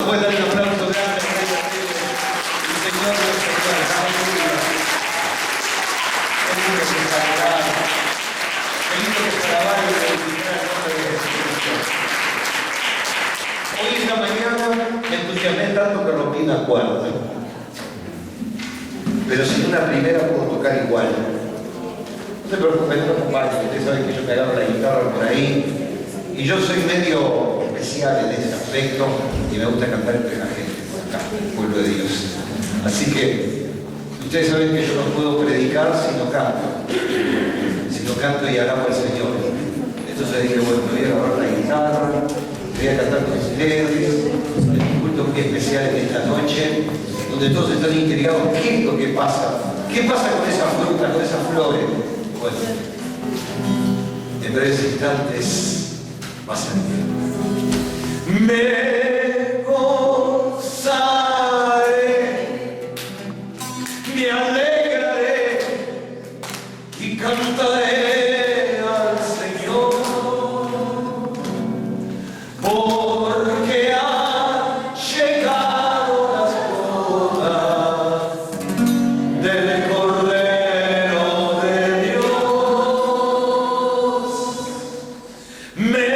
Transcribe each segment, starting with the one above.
Puede dar un aplauso grande al Señor de los señores. Aleluya. Qué lindo que es adorar. Qué lindo que es alabar y glorificar el nombre de Jesucristo. Hoy esta mañana me entusiasmé tanto que rompí una cuarta. Pero sin una primera puedo tocar igual. No se preocupen, no me acompañen. Ustedes saben que yo me agarro la guitarra por ahí. Y yo soy medio especial en ese aspecto y me gusta cantar entre la gente por acá, el pueblo de Dios. Así que ustedes saben que yo no puedo predicar si no canto. Si no canto y alabo al Señor. Entonces dije, bueno, me voy a agarrar la guitarra, voy a cantar con ustedes. Es un culto muy especial en esta noche, donde todos están intrigados. ¿Qué es lo que pasa? ¿Qué pasa con esas frutas, con esas flores? Bueno, en breves instantes va a salir. Me gozaré, me alegraré y cantaré al Señor, porque han llegado las bodas del Cordero de Dios. Me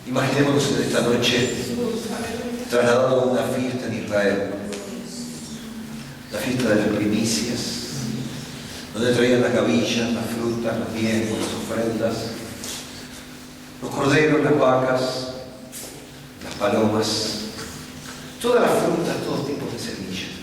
imaginémonos en esta noche trasladado a una fiesta en Israel, la fiesta de las primicias, donde traían las gavillas, las frutas, los diezmos, las ofrendas, los corderos, las vacas, las palomas, todas las frutas, todos tipos de semillas.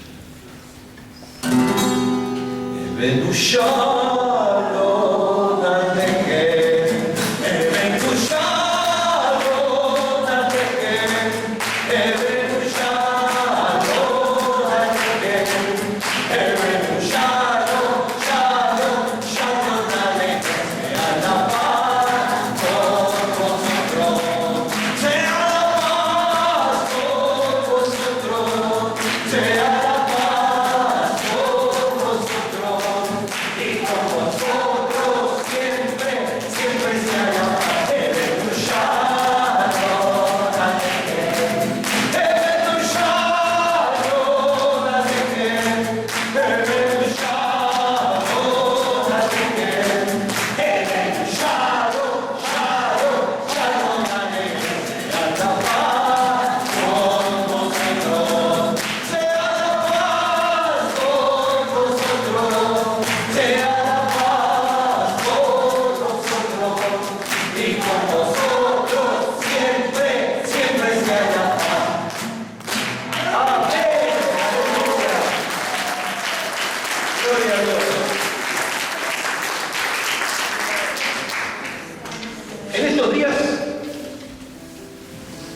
Sea la paz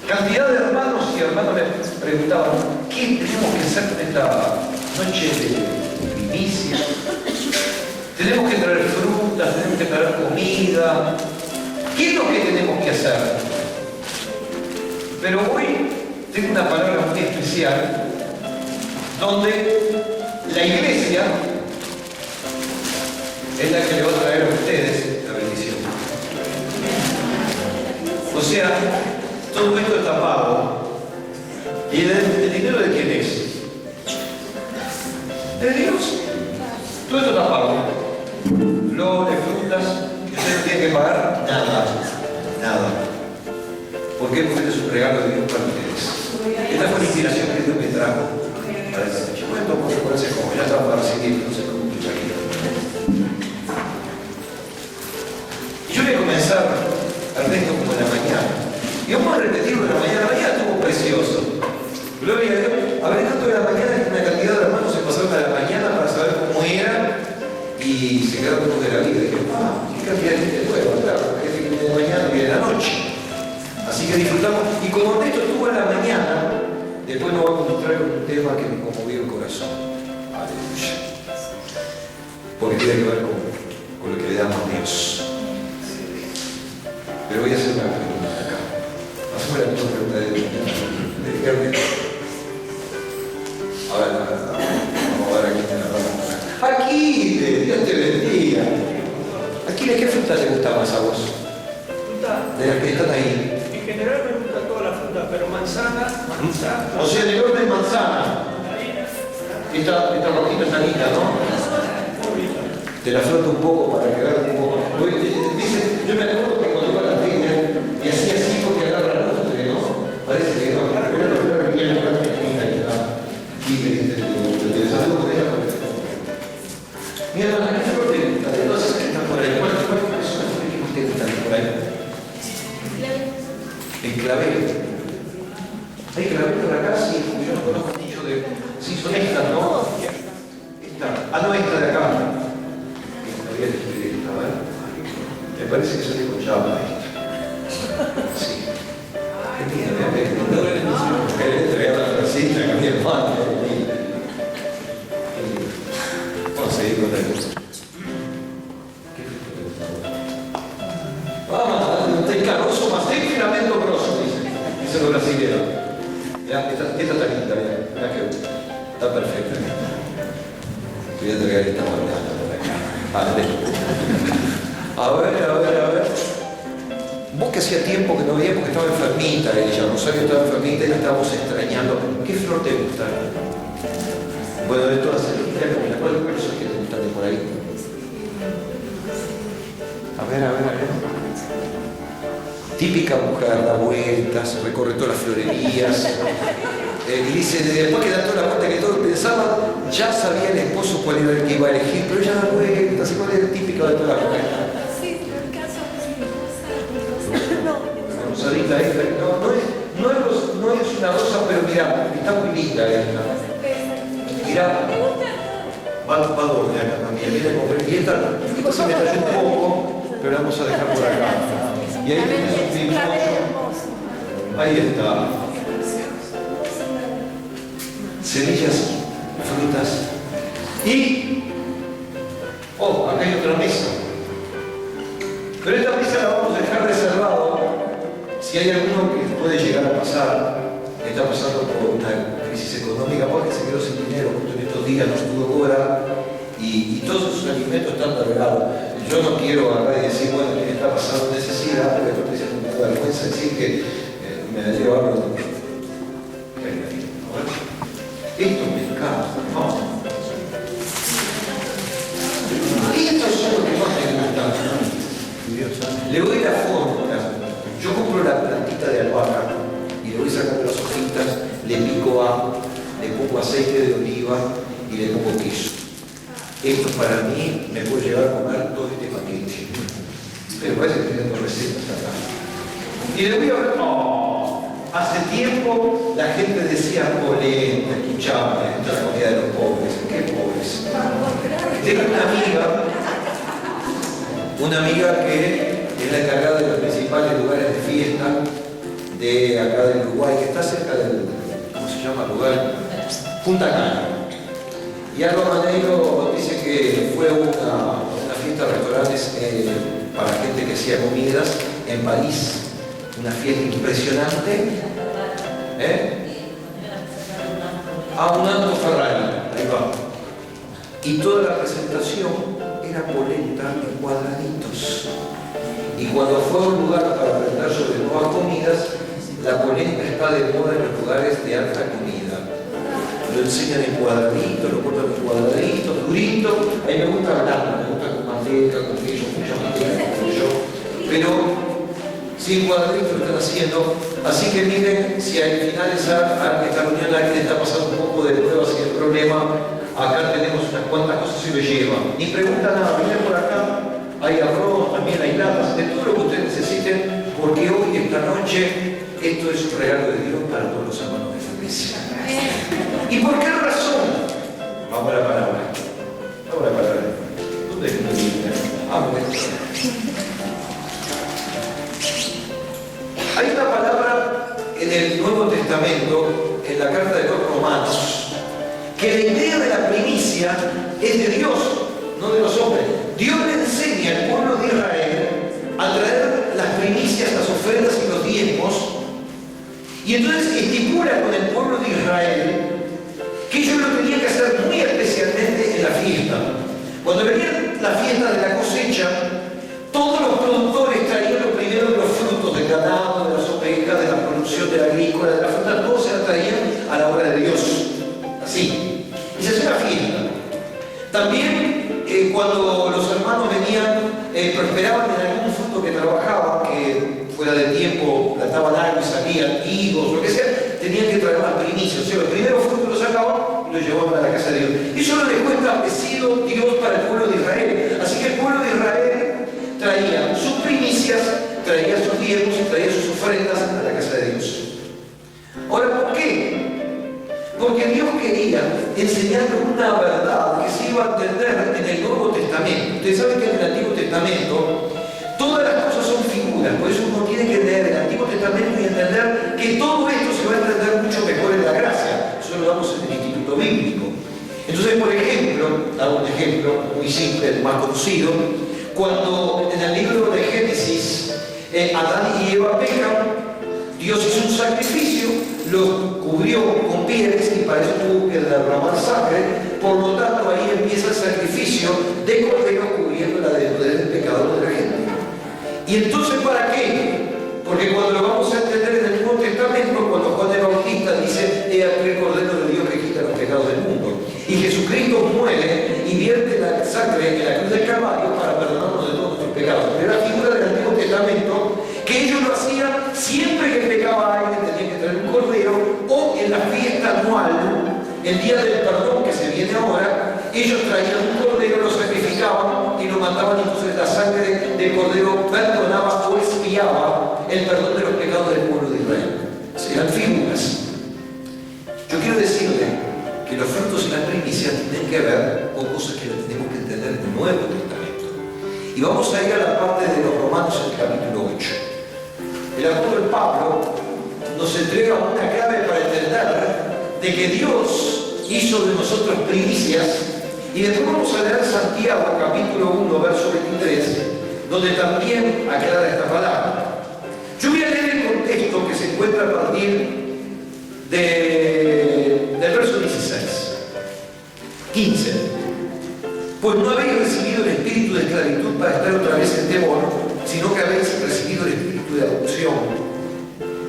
Cantidad de hermanos y hermanas me preguntaban, ¿qué tenemos que hacer con esta noche de primicia? Tenemos que traer frutas, tenemos que traer comida. ¿Qué es lo que tenemos que hacer? Pero hoy tengo una palabra muy especial, donde la iglesia es la que le va a traer a ustedes la bendición. O sea, todo esto está pago. ¿Y el dinero de quién es? De Dios. Todo esto está pago. Flores, frutas, y ustedes no tienen que pagar nada. Nada. ¿Por qué? Porque es un regalo de Dios para ustedes. Esta fue la inspiración que Dios me trajo para esta noche. Bueno, por ese como ya estaba para seguir, no sé cómo escuchar. Y yo voy a comenzar al resto como en la mañana. Y vamos a repetirlo en la mañana. La mañana estuvo precioso. Gloria a Dios. A ver, tanto de la mañana que una cantidad de hermanos se pasaron a la mañana para saber cómo era y se quedaron con de la vida. Y dije, qué cantidad de gente nueva, claro, gente que viene de mañana y viene de la noche. Así que disfrutamos. Y como esto estuvo en la mañana, después nos vamos a mostrar un tema que me conmovió el corazón. Aleluya. Porque tiene que ver con lo que le damos a Dios. Pero voy a hacer una pregunta acá. Hacemos la misma pregunta de viernes. A ver, vamos a ver aquí en la rama. Aquiles, Dios te bendiga. Aquiles, ¿qué fruta te gusta más a vos? Fruta. De las que están ahí. En general me gusta toda la fruta, pero manzana. O sea, el orden manzana. Esta rojita está linda, ¿no? Te la froto un poco para que agarre un poco. Dice, yo me acuerdo que cuando iba a la tienda y hacía así porque agarra el postre, ¿no? Parece que no. Pero que viene la tienda que está aquí, te saludo con ella. Mira, ¿a qué flor te gusta? De todas esas que están por ahí. ¿Cuál es una flor que usted gusta por ahí? El clavel. ¿Hay clavel por acá? Sí, yo no conozco mucho de... Sí, son estas, ¿no? Esta. No, esta de acá. Me parece que se le escuchaba esto. Sí. Le entregué la frasita a mi hermano. Vamos a seguir con la cosa. Vamos, te caroso más, ten filamento grosso, dice los brasileños. Esta está linda, mira que está perfecta. Voy a entregar esta mañana. A ver. Vos que hacía tiempo que no veía porque estaba enfermita ella, Rosario estaba enfermita y la estábamos extrañando. ¿Qué flor te gusta? Bueno, de todas las ¿cuáles son que te gustan de por ahí? A ver. Típica mujer, da vueltas, recorre todas las florerías. Y dice, después que da toda la vuelta que todos pensaban, ya sabía el esposo cuál era el que iba a elegir, pero ella da vueltas, igual es el típico de toda la mujer. Sí, pero el caso es no. Rosadita esta, no es una rosa, pero mirá, está muy linda esta. Mirá, va doble acá también, mira cómo y esta se me cayó un poco, pero la vamos a dejar por acá. Y ahí tienes un pimpollo. Ahí está. Semillas, frutas. Y, acá hay otra mesa. Pero esta mesa la vamos a dejar reservada. Si hay alguno que puede llegar a pasar, está pasando por una crisis económica porque se quedó sin dinero, justo en estos días no pudo cobrar y todos sus alimentos están cargados. Yo no quiero agarrar y decir, bueno, que está pasando necesidad, porque después me da vergüenza decir que me la llevo algo de esto me encanta, ¿no? Estos son los que más me gustan. Le doy la fórmula. Yo compro la plantita de albahaca y le voy sacando las hojitas, le pico ajo, le pongo aceite de oliva y le pongo queso. Esto para mí me puede llevar a comer todo este paquete. Pero parece que tengo recetas acá. Y le voy a ver, hace tiempo la gente decía polenta, escuchaba, esta es la comida de los pobres. ¿Qué pobres? Tengo una amiga que es la encargada de los principales lugares de fiesta de acá del Uruguay, que está cerca del, ¿cómo se llama el lugar? Punta Cana. Y Alba Maneiro dice que fue una fiesta de restaurantes para gente que hacía comidas en París. Una fiesta impresionante. Un Alto Ferrari, ahí va. Y toda la presentación era polenta en cuadraditos. Y cuando fue a un lugar para aprender sobre nuevas comidas, la polenta está de moda en los lugares de alta comida. Lo enseñan en cuadraditos, lo cortan en cuadraditos, durito. A mí me gusta blanco, me gusta con manteca, con queso, mucha manteca, con queso. Pero sin cuadraditos lo están haciendo. Así que miren, si al final de esta reunión alguien está pasando un poco de pruebas y el problema, acá tenemos unas cuantas cosas y lo lleva. Ni pregunta nada, miren por acá, hay arroz, también hay latas, de todo lo que ustedes necesiten, porque hoy, esta noche, esto es un regalo de Dios para todos los hermanos de familia. ¿Y por qué razón? Vamos a la palabra. Vamos a la palabra. ¿Dónde es que me dice? Hay una palabra en el Nuevo Testamento, en la carta de los Romanos, que la idea de la primicia es de Dios, no de los hombres. Dios le enseña al pueblo de Israel a traer las primicias, las ofrendas y los diezmos, y entonces estipula con el pueblo de Israel que ellos lo tenían que hacer muy especialmente en la fiesta. Cuando venía la fiesta de la cosecha, todos los productores traían lo primero de los frutos del ganado, de las ovejas, de la producción de la agrícola, de la fruta, todo se la traían a la obra de Dios. Así. Y se hacía una fiesta. También cuando los hermanos venían, prosperaban en algún fruto que trabajaban, que fuera de tiempo plantaban algo y salían higos, lo que sea, tenían que traer las primicias. O sea, los primeros frutos los sacaban y los llevaban a la casa de Dios. Eso lo dejó establecido Dios para el pueblo de Israel. Así que el pueblo de Israel traía sus primicias, traía sus diezmos y traía sus ofrendas a la casa de Dios. Ahora, ¿por qué? Porque Dios quería enseñarnos una verdad que se iba a entender en el Nuevo Testamento. Ustedes saben que en el Antiguo Testamento todas las cosas son figuras, por eso uno tiene que leer el Antiguo Testamento y entender que todo esto se va a entender mucho mejor en la gracia. Eso lo damos en el Instituto Bíblico. Entonces, por ejemplo, hago un ejemplo muy simple, el más conocido, cuando en el libro de Génesis Adán y Eva pecan, Dios hizo un sacrificio, los cubrió con pieles y para eso tuvo que derramar sangre. Por lo tanto, ahí empieza el sacrificio de cordero cubriendo la deuda del pecado de la gente. ¿Y entonces para qué? Porque cuando lo vamos a entender en el Nuevo Testamento, cuando Juan el Bautista dice: he aquí el Cordero de Dios que quita los pecados del mundo. Y Jesucristo muere y vierte la sangre en la cruz del Calvario para perdonarnos de todos nuestros pecados. Pero era figura del Antiguo Testamento que ellos lo hacían siempre que pecaba alguien, tenía que traer un cordero, o en la fiesta anual, el día del perdón que se viene ahora, ellos traían un cordero, lo sacrificaban y lo mataban, y entonces la sangre del cordero perdonaba o expiaba el perdón de los pecados del pueblo de Israel. Eran figuras. Yo quiero decirle que los frutos y las primicias tienen que ver con cosas que tenemos que entender en el Nuevo Testamento. Y vamos a ir a la parte de los Romanos en el capítulo 8. El apóstol Pablo nos entrega una clave para entender de que Dios hizo de nosotros primicias, y después vamos a leer Santiago capítulo 1 verso 23, donde también aclara esta palabra. Yo voy a leer el contexto que se encuentra a partir del verso 15. Pues no habéis recibido el espíritu de esclavitud para estar otra vez en temor, sino que habéis recibido el espíritu de adopción,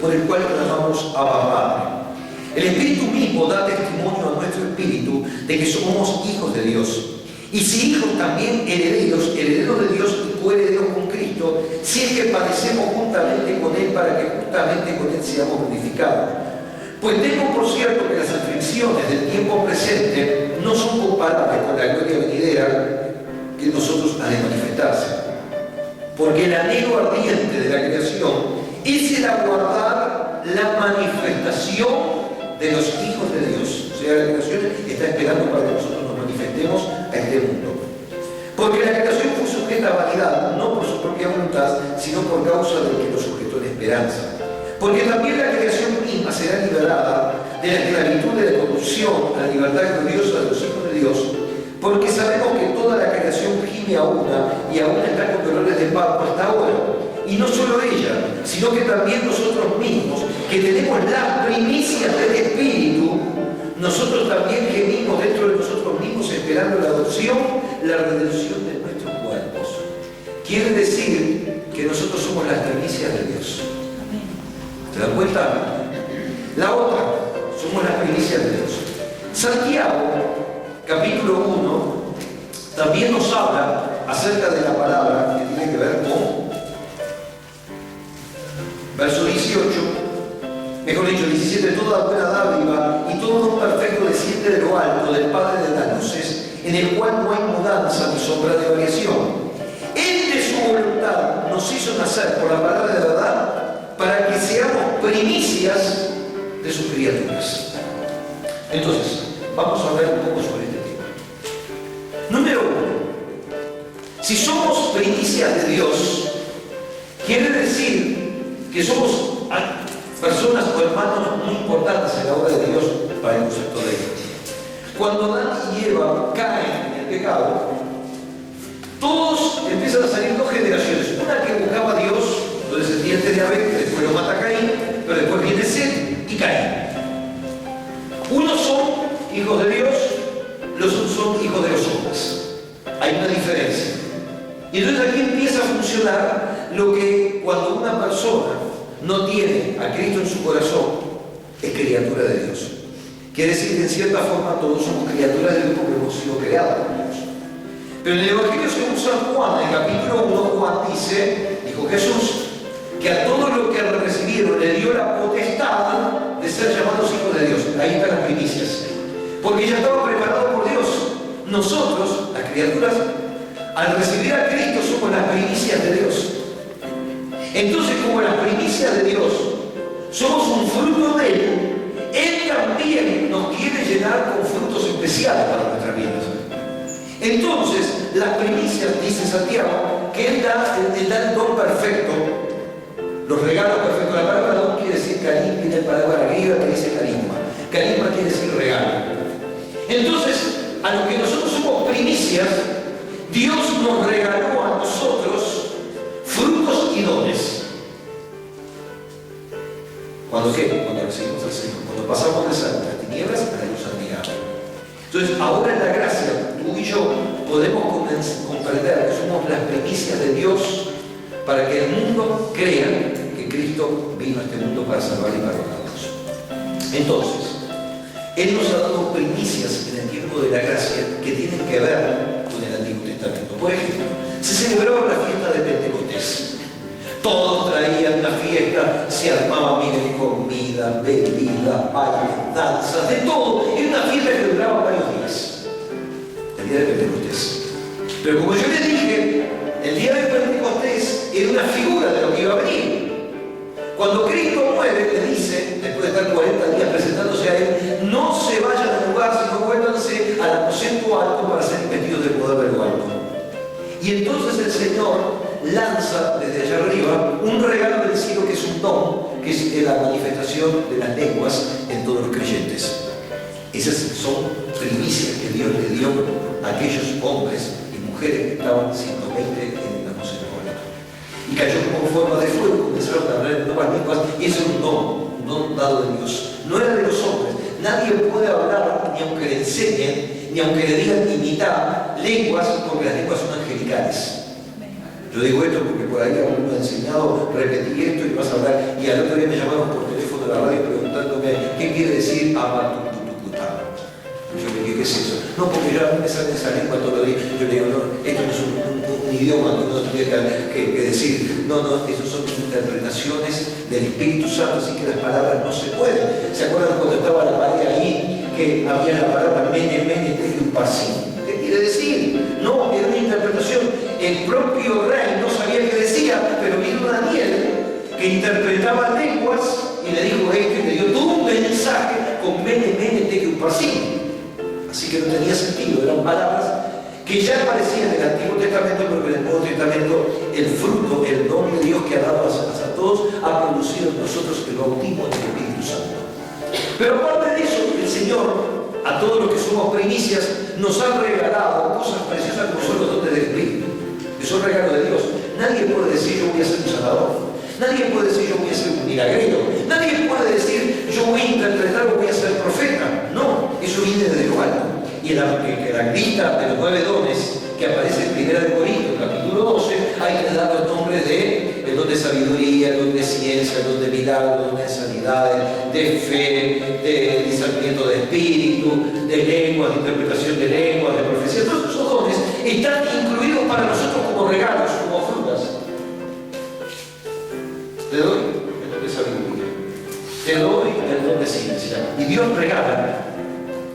por el cual clamamos Abba Padre. El Espíritu mismo da testimonio a nuestro espíritu de que somos hijos de Dios. Y si hijos, también herederos, herederos de Dios y coherederos con Cristo, si es que padecemos juntamente con Él, para que justamente con Él seamos glorificados. Pues tengo por cierto que las aflicciones del tiempo presente no son comparables con la gloria venidera que nosotros ha de manifestarse. Porque el anhelo ardiente de la creación es el aguardar la manifestación de los hijos de Dios. O sea, la creación está esperando para que nosotros nos manifestemos a este mundo. Porque la creación fue sujeta a vanidad, no por su propia voluntad, sino por causa del que lo sujetó en esperanza. Porque también la creación misma será liberada de la esclavitud de la corrupción a la libertad gloriosa de los hijos de Dios, porque sabemos que toda la creación gime a una y aún está con dolores de parto hasta ahora. Y no solo ella, sino que también nosotros mismos, que tenemos las primicias del Espíritu, nosotros también gemimos dentro de nosotros mismos esperando la adopción, la redención de nuestros cuerpos. Quiere decir que nosotros somos las primicias de Dios. ¿Se dan cuenta? La otra, somos las primicias de Dios. Santiago, capítulo 1, también nos habla acerca de la palabra que tiene que ver con verso 18, mejor dicho, 17, toda buena dádiva y todo don perfecto desciende de lo alto, del Padre de las luces, en el cual no hay mudanza ni sombra de variación. Él de su voluntad nos hizo nacer por la palabra de verdad para que seamos primicias de sus criaturas. Entonces, vamos a ver un poco sobre este tema. Número 1. Si somos primicias de Dios, quiere decir que somos personas o hermanos muy importantes en la obra de Dios para el concepto de Dios. Cuando Adán y Eva caen en el pecado, todos empiezan a salir dos generaciones. Una que buscaba a Dios, los descendientes de Abel, que después lo mata Caín, pero después viene Set y Caín. Unos son hijos de Dios, los otros son hijos de los hombres. Hay una diferencia. Y entonces aquí empieza a funcionar lo que cuando una persona no tiene a Cristo en su corazón, es criatura de Dios. Quiere decir que en cierta forma todos somos criaturas de Dios porque hemos sido creados por Dios. Pero en el Evangelio según San Juan, en el capítulo 1, Juan dice, dijo Jesús, que a todos los que recibieron le dio la potestad de ser llamados hijos de Dios. Ahí están las primicias. Porque ya estaba preparado por Dios. Nosotros, las criaturas, al recibir a Cristo somos las primicias de Dios. Entonces, como las primicias de Dios somos un fruto de Él, Él también nos quiere llenar con frutos especiales para nuestras vidas. Entonces, las primicias, dice Santiago, que Él da el don perfecto, los regalos perfectos. La palabra don quiere decir carisma, tiene la palabra griega que dice carisma. Carisma quiere decir regalo. Entonces, a los que nosotros somos primicias, Dios nos regaló a nosotros frutos y dones. ¿Cuándo qué? Cuando recibimos al Señor. Cuando pasamos de las tinieblas a la luz admirable. Entonces, ahora en la gracia, tú y yo podemos comprender que somos las primicias de Dios para que el mundo crea que Cristo vino a este mundo para salvar y perdonarnos. Entonces, Él nos ha dado primicias en el tiempo de la gracia que tienen que ver con el Antiguo Testamento. Por ejemplo, se celebraba la fiesta de Pentecostés. Todos traían la fiesta, se armaba, miren, comida, bebida, bailes, danzas, de todo. Era una fiesta que duraba varios días. El día de Pentecostés. Pero como yo les dije, el día de Pentecostés era una figura de lo que iba a venir. Cuando Cristo muere, le dice, después de estar 40 días presentándose a Él, no se vayan al lugar, sino vuélvanse al aposento alto para ser investidos del poder de lo alto. Y entonces el Señor lanza desde allá arriba un regalo del cielo que es un don, que es la manifestación de las lenguas en todos los creyentes. Esas son primicias que Dios le dio a aquellos hombres y mujeres que estaban 120 en el aposento alto. Y cayó como forma de fuego, comenzaron a hablar nuevas lenguas, y eso es un don dado de Dios. No era de los hombres. Nadie puede hablar, ni aunque le enseñen, ni aunque le digan imitar lenguas, porque las lenguas son angelicales. Yo digo esto porque por ahí alguno ha enseñado, repetí esto y vas a hablar, y al otro día me llamaron por teléfono de la radio preguntándome qué quiere decir Abatututucutá. Yo le dije, ¿qué es eso? No, porque yo a mí me sale esa lengua todos los días. Yo le digo, no, esto no es un idioma que uno tiene que decir. No, esas son interpretaciones del Espíritu Santo, así que las palabras no se pueden. ¿Se acuerdan cuando estaba la pared ahí, que había la palabra mene, tequiu, pasín? ¿Qué quiere decir? No, era una interpretación. El propio rey no sabía qué decía, pero vino Daniel, que interpretaba lenguas, y le dijo esto, y le dio todo un mensaje con mene, tequiu, pasín. Así que no tenía sentido, eran palabras que ya aparecían en el Antiguo Testamento, pero que en el Nuevo Testamento el fruto, el don de Dios que ha dado a todos todos ha producido en nosotros el bautismo del Espíritu Santo. Pero aparte de eso, el Señor, a todos los que somos primicias, nos ha regalado cosas preciosas como son los dones del Espíritu, que son regalos de Dios. Nadie puede decir yo voy a ser un sanador, nadie puede decir yo voy a ser un milagrero, nadie puede decir yo voy a interpretar o voy a ser profeta. No, eso viene desde lo alto. Y en la lista de los 9 dones que aparece en 1 Corintios, capítulo 12, hay que dar los nombres de el don de sabiduría, el don de ciencia, el don de milagro, el don de sanidades, de fe, de discernimiento de espíritu, de lenguas, de interpretación de lenguas, de profecía. Todos esos dones están incluidos para nosotros como regalos, como frutas. Te doy el don de sabiduría, te doy el don de ciencia. Y Dios regala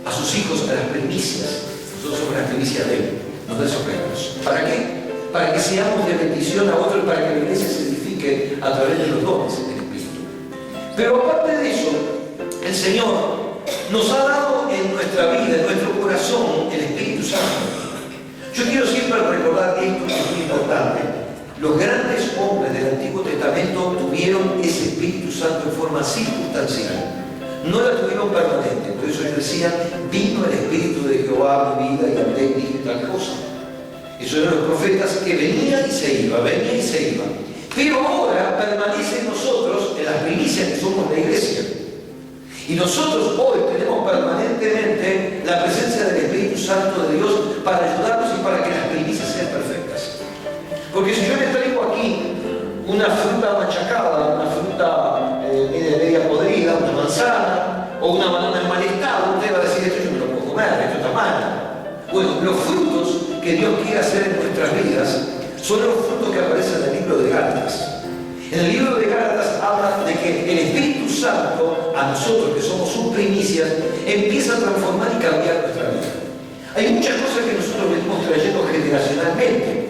a sus hijos a las primicias. Nosotros somos las primicias de Él, nos da esos regalos. ¿Para qué? Para que seamos de bendición a otros, para que la iglesia se edifique a través de los dones del Espíritu. Pero aparte de eso, el Señor nos ha dado en nuestra vida, en nuestro corazón, el Espíritu Santo. Yo quiero siempre recordar esto que es muy importante. Los grandes hombres del Antiguo Testamento tuvieron ese Espíritu Santo en forma circunstancial. No la tuvieron permanente. Por eso yo decía, vino el Espíritu de Jehová a mi vida y hablé y dije tal cosa. Esos eran los profetas que venían y se iban, venían y se iban. Pero ahora permanece en nosotros, en las primicias que somos la iglesia. Y nosotros hoy tenemos permanentemente la presencia del Espíritu Santo de Dios para ayudarnos y para que las primicias sean perfectas. Porque si yo le traigo aquí una fruta machacada, una fruta media podrida, una manzana o una banana en mal estado, usted va a decir, esto yo me lo puedo comer, esto está mal. Bueno, los frutos que Dios quiere hacer en nuestras vidas son los frutos que aparecen en el libro de Gálatas. En el libro de Gálatas habla de que el Espíritu Santo, a nosotros que somos sus primicias, empieza a transformar y cambiar nuestra vida. Hay muchas cosas que nosotros venimos trayendo generacionalmente.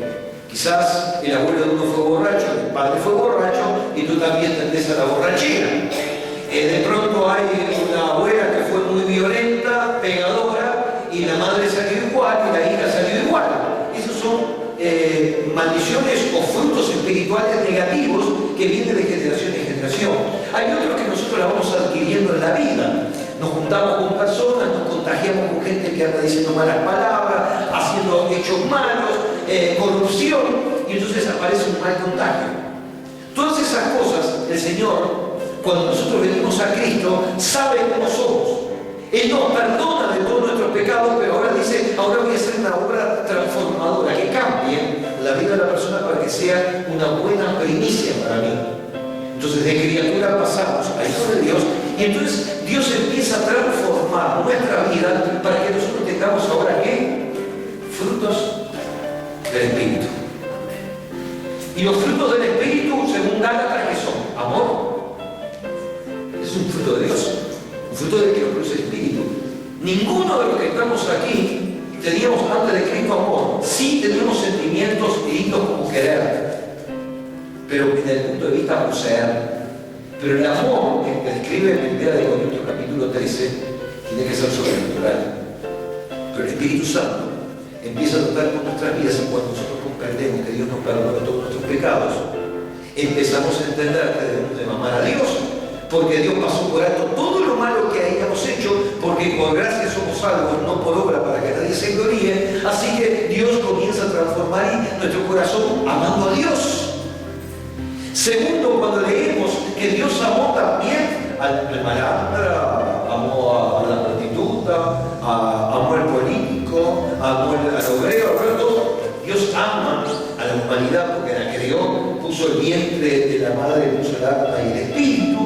Quizás el abuelo de uno fue borracho, el padre fue borracho y tú también tendés a la borrachera. De pronto hay una abuela que fue muy violenta, pegadora, y la madre salió igual y la hija salió igual. Esos son maldiciones o frutos espirituales negativos que vienen de generación en generación. Hay otros que nosotros la vamos adquiriendo en la vida. Nos juntamos con personas, nos contagiamos con gente que anda diciendo malas palabras, haciendo hechos malos, corrupción, y entonces aparece un mal contagio. Todas esas cosas, el Señor, cuando nosotros venimos a Cristo, sabe cómo somos. Él nos perdona de todos nuestros pecados, pero ahora dice, ahora voy a hacer una obra transformadora que cambie la vida de la persona para que sea una buena primicia para mí. Entonces de criatura pasamos a hijo de Dios y entonces Dios empieza a transformar nuestra vida para que nosotros tengamos ahora ¿qué? Frutos del Espíritu. Y los frutos del Espíritu, según Gálatas, ¿qué son? Amor. Es un fruto de Dios. Un fruto de que lo produce el Espíritu. Ninguno de los que estamos aquí teníamos antes de Cristo amor. Sí teníamos sentimientos lindos como querer, pero desde el punto de vista poseer. Pero el amor que describe en 1 Corintios capítulo 13 tiene que ser sobrenatural. Pero el Espíritu Santo empieza a tratar con nuestras vidas y cuando nosotros comprendemos que Dios nos perdona todos nuestros pecados, empezamos a entender que debemos de amar a Dios. Porque Dios pasó por alto todo lo malo que hayamos hecho, porque por gracia somos salvos, no por obra para que nadie se gloríe. Así que Dios comienza a transformar nuestro corazón amando a Dios. Segundo, cuando leemos que Dios amó también al malandra, amó a la prostituta, amó al político, amó al obrero, todo. Dios ama a la humanidad porque la creó, puso el vientre de la madre, puso el alma y el espíritu.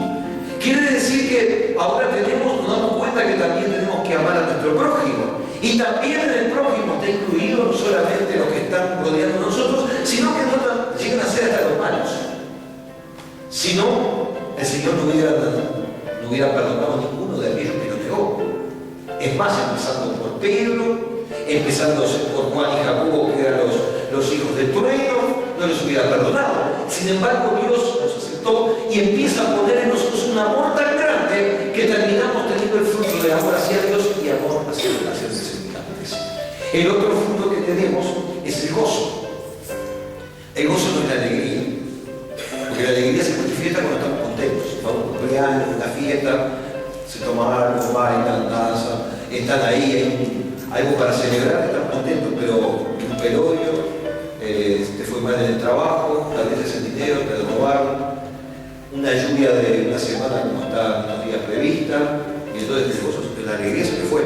Quiere decir que ahora nos damos cuenta que también tenemos que amar a nuestro prójimo. Y también en el prójimo está incluido no solamente los que están rodeando a nosotros, sino que no llegan a ser hasta los malos. Si no, el Señor no hubiera perdonado a ninguno de aquellos que lo negó. Es más, empezando por Pedro, empezando por Juan y Jacobo, que eran los hijos del trueno, no los hubiera perdonado. Sin embargo, Dios nos aceptó y empieza a poner en nosotros un amor tan grande que terminamos teniendo el fruto de amor hacia Dios y amor hacia los semejantes. El otro fruto que tenemos es el gozo. El gozo no es la alegría, porque la alegría se manifiesta una fiesta, se toma algo, bailan, danzan, están ahí, hay algo para celebrar, están contentos, pero un pelorio, te fue mal en el trabajo, perdiste el dinero, te robaron, una lluvia de una semana como está unos días prevista, y entonces el gozo, la alegría se te fue.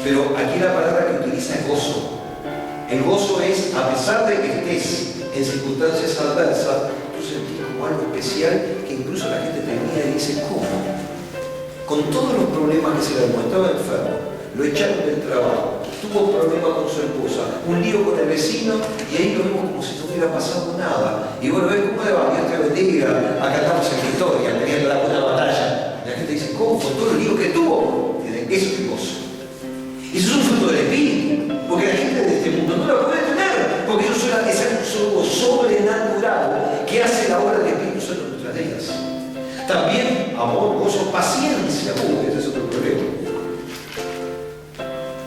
Pero aquí la palabra que utiliza es gozo. El gozo es, a pesar de que estés en circunstancias adversas, tú sentís como algo especial que incluso la gente te mira y dice, ¿cómo? Con todos los problemas que se le estaba enfermo, lo echaron del trabajo, tuvo un problema con su esposa, un lío con el vecino, y ahí lo vemos como si no hubiera pasado nada. Y bueno, ves cómo le va, Dios te bendiga, acá estamos en victoria, teniendo la buena batalla. Y la gente dice, ¿cómo? Con todo el lío que tuvo. Eso es gozo. Eso es un fruto del Espíritu, porque la gente de este mundo no lo puede tener, porque eso es algo sobrenatural que hace la obra del Espíritu Santo en nuestras vidas. También amor, gozo, paciencia. Ese es otro problema.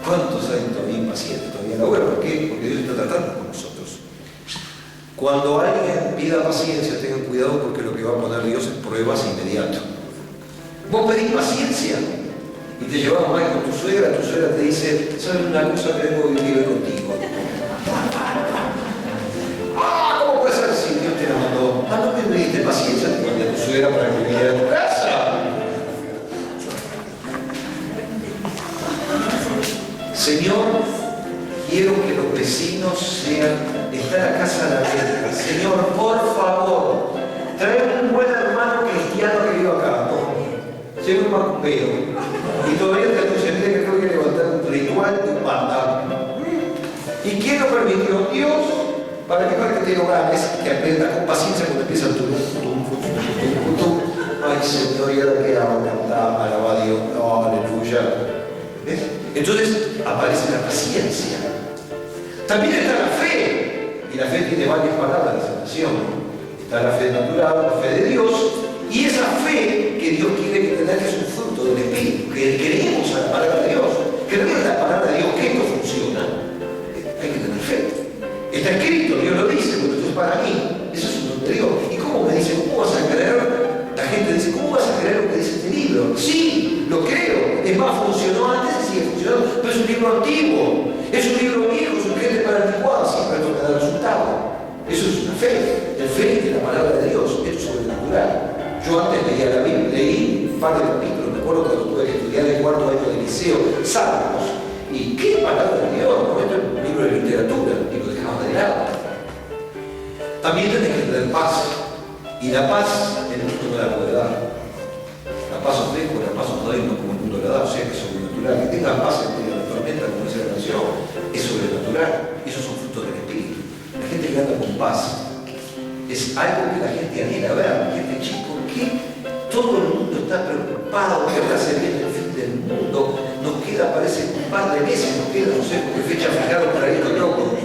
¿Cuántos hay todavía impacientes todavía en la obra? ¿Por qué? Porque Dios está tratando con nosotros. Cuando alguien pida paciencia, tengan cuidado porque lo que va a poner Dios es pruebas inmediato. Vos pedís paciencia y te llevas mal con tu suegra te dice, ¿sabes una cosa que vengo a vivir contigo? ¿Cómo puede ser si Dios te la mandó? No me pediste paciencia, te mandé a tu suegra para que viniera a tu casa. Señor, quiero que los vecinos estén a casa de la venta. Señor, por favor, trae un buen hermano cristiano que viva acá. Llega un macumbero y todavía te anuncian que tengo que levantar un ritual de un banda. ¿Y quién lo permitió? Dios, para que te lo ganes, que aprendas con paciencia cuando empieza el turno. Ay, Señor, ¿y ahora qué hago? Cantar, alaba a Dios, oh, aleluya. ¿Ves? Entonces aparece la paciencia. También está la fe, y la fe tiene varias palabras de salvación. Está la fe natural, la fe de Dios, y esa fe que Dios quiere que tenga, que es un fruto del Espíritu, que creemos a la palabra de Dios, creemos en la palabra de Dios, que esto funciona. Hay que tener fe. Está escrito, Dios lo dice, porque esto es para mí. Eso es un don de Dios. ¿Y cómo me dice? ¿Cómo vas a creer? La gente dice, ¿cómo vas a creer lo que dice este libro? Sí, lo creo. Es más, funcionó antes y sigue funcionando, pero es un libro antiguo. Es un libro viejo, es urgente para anticuado, siempre esto me da resultado. Eso es una fe. El fe de la palabra de Dios, esto es sobrenatural. Yo antes leía la Biblia, leí un par de capítulos, me acuerdo cuando tuve que estudiar el cuarto año de liceo, Salmos. ¿Y qué palabra de Dios? No, esto es un libro de literatura, y lo dejamos de lado. También tenés que tener paz. Y la paz el mundo no la puede dar. La paz os dejo, la paz os doy, no como el mundo la da, o sea que es sobrenatural. Que tenga paz en medio de la tormenta, como dice la canción, es sobrenatural. Esos son frutos del Espíritu. La gente que anda con paz es algo que la gente anhela ver. La gente, chico, ¿por qué todo el mundo está preocupado que ahora se viene el fin del mundo? Nos queda, parece, un par de meses, nos queda, no sé por qué fecha fijaron para ir los locos.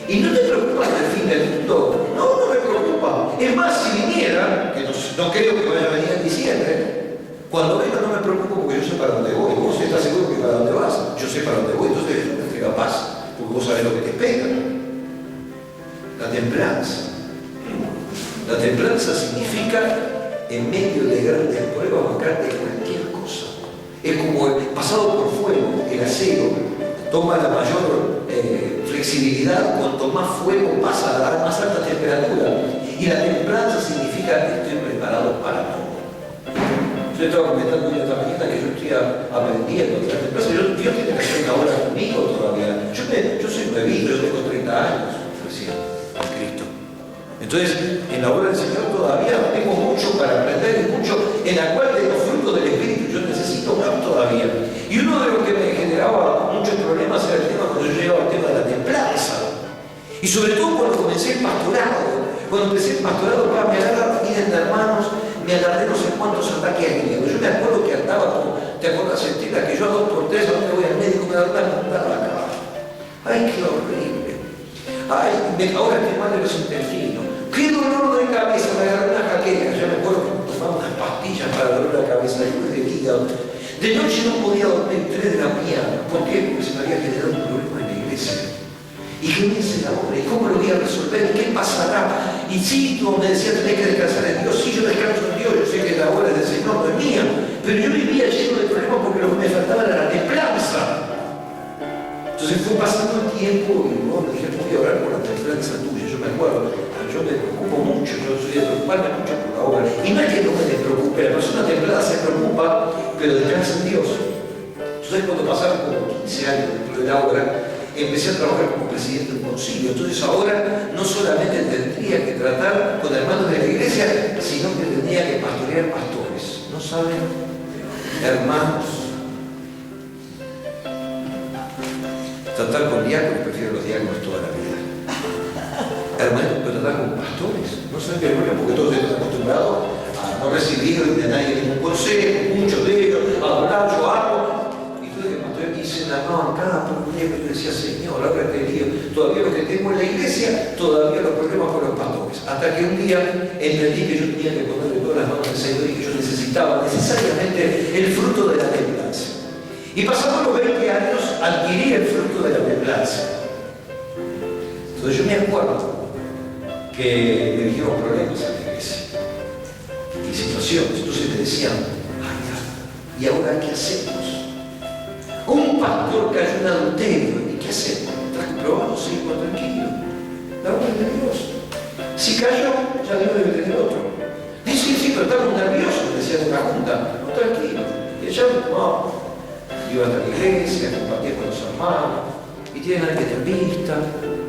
¿Y no te preocupas del fin del mundo? No me preocupa. Es más, si viniera, que no creo que vaya a venir en diciembre, cuando venga no me preocupo porque yo sé para dónde voy. Vos estás seguro que para dónde vas. Yo sé para dónde voy, entonces eso me entrega paz, porque vos sabés lo que te espera. La templanza. La templanza significa, en medio de grandes pruebas, bancarte cualquier cosa. Es como el pasado por fuego, el acero toma la mayor flexibilidad, cuanto más fuego pasa a más alta temperatura. Y la templanza significa que estoy preparado para todo. Yo estaba comentando hoy esta mañana que yo estoy aprendiendo de la templanza. Dios tiene que hacer una obra conmigo todavía. Yo soy nuevito, yo tengo 30 años recién en Cristo. Entonces, en la obra del Señor todavía tengo mucho para aprender y mucho en la cual de los frutos del Espíritu yo necesito más todavía. Y uno de los que me generaba muchos problemas era el tema cuando yo llegaba al tema de la templanza. Y sobre todo cuando comencé el pastorado. Cuando empecé el pastorado, me agarraron miles de hermanos, me agarré no sé cuántos ataques griegos. Yo me acuerdo que andaba como, ¿te acuerdas, Estela? Que yo a 2 por 3, a donde voy al médico, me agarré a montar la cara. ¡Ay, qué horrible! ¡Ay, ahora estoy mal de los intestinos! ¡Qué dolor de cabeza! Me agarré una jaqueca. Yo me acuerdo que me tomaba unas pastillas para dolor de cabeza, después de hígado. De noche no podía dormir 3 de la mañana. ¿Por qué? Porque se me había generado un problema en la iglesia. ¿Y qué me dice la obra? ¿Y cómo lo voy a resolver? ¿Qué pasará? Y sí, tú me decías, tenés que descansar en Dios. Sí, yo descanso en Dios, yo sé que la obra del Señor no es mía. Pero yo vivía lleno de problemas porque lo que me faltaba era la templanza. Entonces fue pasando el tiempo y bueno, dije, voy a orar por la templanza tuya. Yo me acuerdo, yo me preocupo mucho, yo soy de preocuparme mucho por la obra. Y no es que no me despreocupe, la persona templada se preocupa, pero descansa en Dios. Entonces cuando pasaron como 15 años dentro de la obra, empecé a trabajar como presidente de un concilio. Entonces ahora no solamente tendría que tratar con hermanos de la iglesia, sino que tendría que pastorear pastores. ¿No saben, hermanos? Tratar con diáconos, prefiero los diáconos toda la vida. Hermanos, pero tratar con pastores. No saben qué problema, porque todos están acostumbrados a no recibir de nadie ningún consejo, muchos de ellos, a hablar, yo hago. Y tú de pastor y se narraban cada problema. Yo decía, Señor, ahora te digo, todavía lo que tengo en la iglesia, todavía los problemas con los pastores. Hasta que un día entendí que yo tenía que ponerle todas las manos al Señor y que yo necesitaba necesariamente el fruto de la templanza. Y pasados los 20 años adquirí el fruto de la templanza. Entonces yo me acuerdo que me vinieron problemas en la iglesia y situaciones. Entonces me decían, ay, ¿y ahora qué hacemos? Un pastor cayó en adulterio, ¿y qué hacemos? Pero vamos a seguir tranquilo. La obra de Dios. Si cayó, ya Dios debe tener otro. Dice, sí, pero estamos nerviosos, decía en una junta. No, tranquilo. Y ella, no. Iba hasta la iglesia, compartía con los hermanos, y tienen alguien en vista.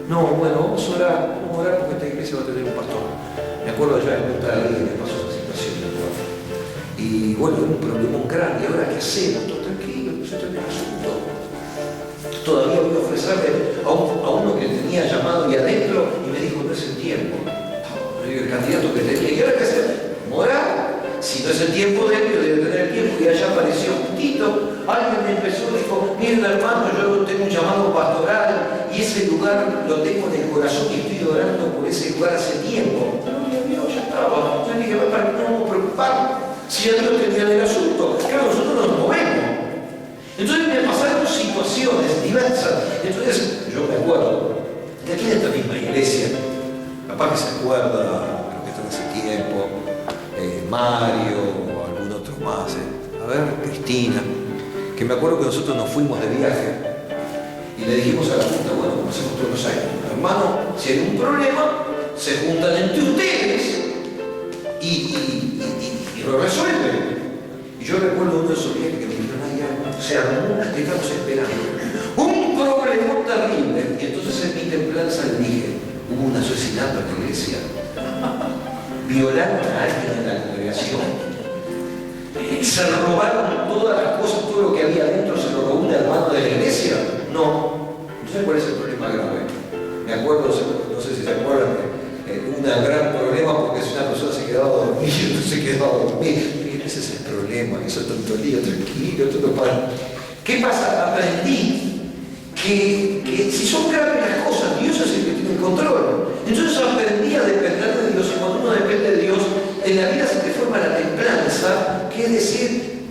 No, bueno, vamos a orar porque esta iglesia va a tener un pastor. Me acuerdo ya en Punta de me pasó esa situación. Y bueno, era un problema grande. ¿Y ahora qué hacemos? Todo tranquilo, pues esto es el asunto. Todavía voy a ofrecerle a uno que tenía llamado y adentro, y me dijo, no es el tiempo. El candidato que tenía, ¿y ahora qué hacemos? Morar. Si no es el tiempo de él, yo debe tener el tiempo, y allá apareció justito. Alguien me empezó y dijo, miren hermano, yo tengo un llamado pastoral y ese lugar lo tengo en el corazón y estoy orando por ese lugar hace tiempo. Gloria a Dios, ya estaba. Yo dije, ¿para qué no vamos a preocupar? Si ya Dios tenía el asunto. Claro, nosotros nos movemos. Entonces me pasaron situaciones diversas. Entonces yo me acuerdo de aquí de esta misma iglesia, capaz que se acuerda, creo que está hace tiempo, Mario o algún otro más, a ver, Cristina, que me acuerdo que nosotros nos fuimos de viaje y le dijimos a la junta, bueno, como hacemos todos los años, hermano, si hay un problema, se juntan entre ustedes y lo resuelven. Y yo recuerdo uno de esos viajes que me dijeron, ay, se armó una que estamos esperando. Un problema terrible. Y entonces en mi templanza le dije, hubo un asesinato en la iglesia. Violaron a alguien en la congregación. Se robaron todas las cosas, todo lo que había adentro, se lo robó un hermano de la iglesia. No. Entonces, ¿cuál es el problema grave? Me acuerdo, no sé si se acuerdan, un gran problema porque si una persona se quedaba a dormir, entonces se quedaba a dormir. Miren, ese es el problema, eso es tontería, tranquilo, todo para. ¿Qué pasa? Aprendí que si son graves las cosas, Dios es el que tiene el control. Entonces aprendí a depender de Dios, y cuando uno depende de Dios, en la vida se te forma la templanza, que es decir,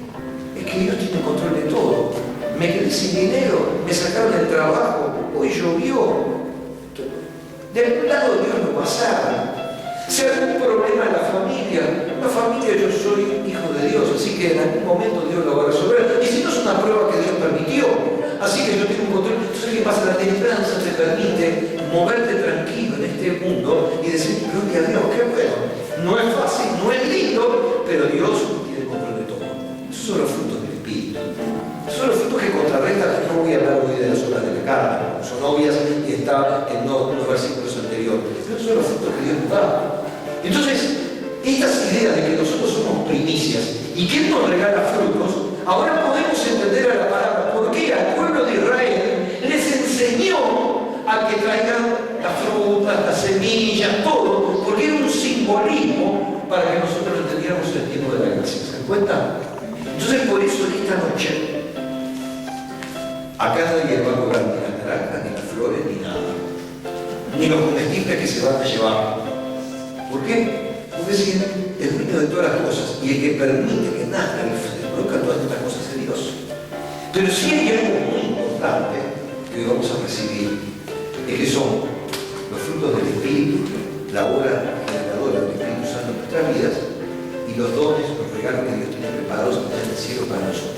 es que Dios tiene control de todo. Me quedé sin dinero, me sacaron del trabajo, hoy llovió. Del lado de Dios no pasaron. Si hay algún problema en la familia yo soy hijo de Dios, así que en algún momento Dios lo va a resolver. Y si no es una prueba que Dios permitió, así que yo tengo un control. Entonces, ¿qué pasa? La templanza te permite moverte tranquilo en este mundo y decir, gloria a Dios, qué bueno. No es fácil, no es lindo, pero Dios tiene control de todo. Esos son los frutos del Espíritu. Esos son los frutos que contrarrestan. No voy a hablar hoy de las obras de la carne, son obvias y está en unos versículos anteriores. Pero esos son los frutos que Dios nos da. Entonces, estas ideas de que nosotros somos primicias y que Él nos regala frutos, ahora podemos entender a la palabra por qué al pueblo de Israel les enseñó a que traigan las frutas, las semillas, todo, porque era un simbolismo para que nosotros entendiéramos el tiempo de la gracia. ¿Se dan cuenta? Entonces, por eso en esta noche, acá nadie va a cobrar ni las naranjas, ni las flores, ni nada, ni los comestibles que se van a llevar. ¿Por qué? Porque es el dueño de todas las cosas y el que permite que nazcan y se produzcan todas estas cosas es Dios. Pero sí hay algo muy importante que hoy vamos a recibir, es que son los frutos del Espíritu, la obra y los dones, los regalos que Dios tiene preparados en el cielo para nosotros.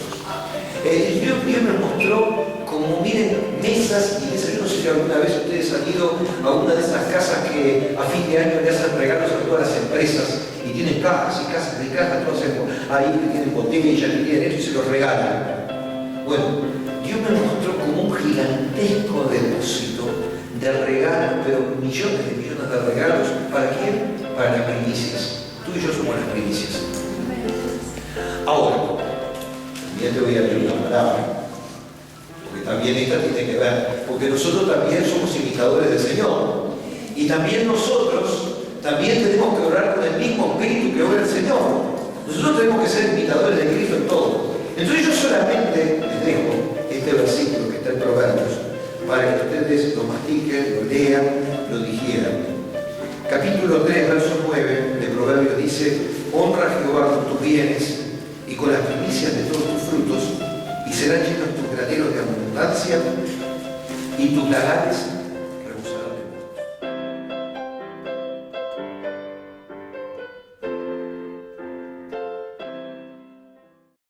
Dios me mostró como, miren, mesas y mesas. Yo no sé si alguna vez ustedes han ido a una de esas casas que a fin de año le hacen regalos a todas las empresas y tienen cajas y cajas de cajas, todas ahí que tienen botellas, que tienen esto y se los regalan. Bueno, Dios me mostró como un gigantesco depósito de regalos, pero millones de regalos. ¿Para quién? Para las primicias. Tú y yo somos las primicias. Ahora, también te voy a leer una palabra, porque también esta tiene que ver, porque nosotros también somos imitadores del Señor, y también nosotros tenemos que orar con el mismo espíritu que obra el Señor. Nosotros tenemos que ser imitadores de Cristo en todo. Entonces yo solamente les dejo este versículo que está en Proverbios, para que ustedes lo mastiquen, lo lean, lo digieran. Capítulo 3, verso 9 de Proverbios dice: honra a Jehová con tus bienes y con las primicias de todos tus frutos, y serán llenos tus graneros de abundancia y tus lagares